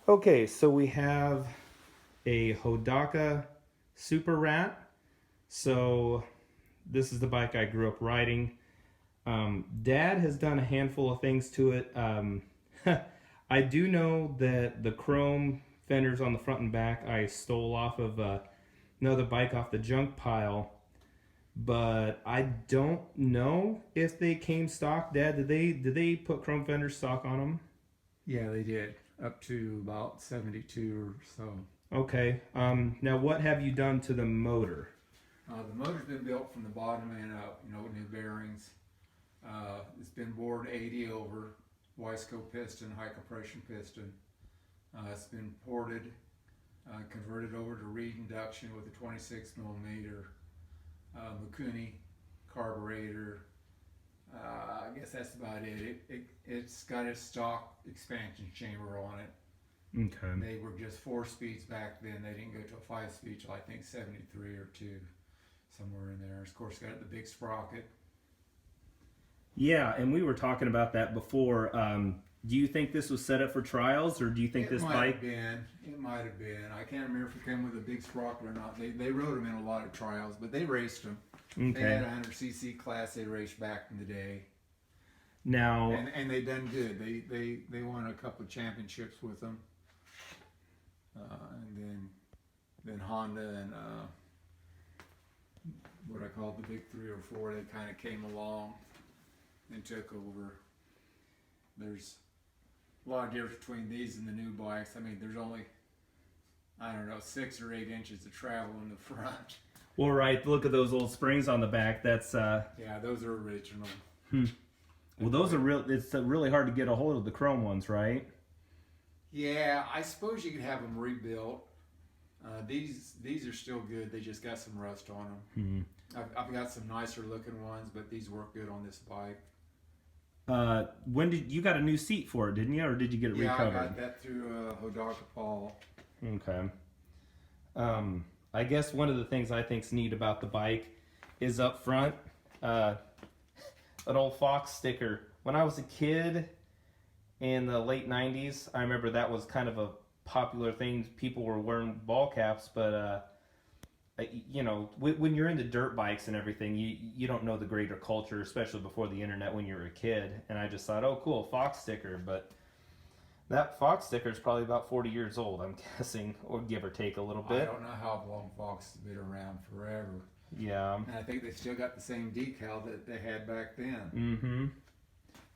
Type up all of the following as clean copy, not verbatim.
Okay, so we have a Hodaka Super Rat. So this is the bike I grew up riding. Dad has done a handful of things to it. I do know that the chrome fenders on the front and back I stole off of another bike off the junk pile, but I don't know if they came stock. Dad, did they put chrome fenders stock on them? Yeah, they did up to about 72 or so. Okay. Now what have you done to the motor? The motor's been built from the bottom and up, new bearings. It's been bored 80 over, Wiseco piston, high compression piston. It's been ported, converted over to reed induction with a 26 millimeter Mikuni carburetor. I guess that's about it. It's got a stock expansion chamber on it. Okay. They were just 4 speeds back then. They didn't go to a 5 speed till I think 73 or 2, somewhere in there. Of course, got the big sprocket. Yeah, and we were talking about that before. Do you think this was set up for trials, or do you think It this might bike? have been. It might have been. I can't remember if it came with a big sprocket or not. They rode them in a lot of trials, but they raced them. They had Okay. a 100cc class they raced back in the day, Now, and they done good. They won a couple of championships with them, and then Honda and what I call the big 3 or 4. They kind of came along and took over. There's a lot of difference between these and the new bikes. I mean, there's only, I don't know, 6 or 8 inches of travel in the front. well, right. Look at those old springs on the back. That's Yeah, those are original. well, those are real. It's really hard to get a hold of the chrome ones, right? Yeah, I suppose you could have them rebuilt. These are still good. They just got some rust on them. I've got some nicer looking ones, but these work good on this bike. When did you got a new seat for it? Didn't you, or did you get it Yeah, I recovered? got that through Hodaka Paul. Okay. I guess one of the things I think's neat about the bike is up front, an old Fox sticker. When I was a kid in the late '90s, I remember that was kind of a popular thing. People were wearing ball caps, but when you're into dirt bikes and everything, you don't know the greater culture, especially before the internet when you were a kid. And I just thought, oh, cool, Fox sticker. But that Fox sticker is probably about 40 years old, I'm guessing, or give or take a little I bit. don't know how long Fox has been around forever. Yeah. And I think they still got the same decal that they had back then. Mm-hmm.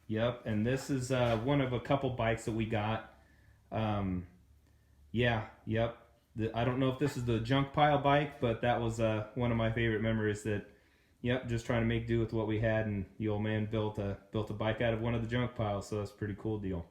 Yep. And this is one of a couple bikes that we got. Yeah. Yep. I don't know if this is the junk pile bike, but that was one of my favorite memories. That, yep, just trying to make do with what we had, and the old man built a bike out of one of the junk piles. So that's a pretty cool deal.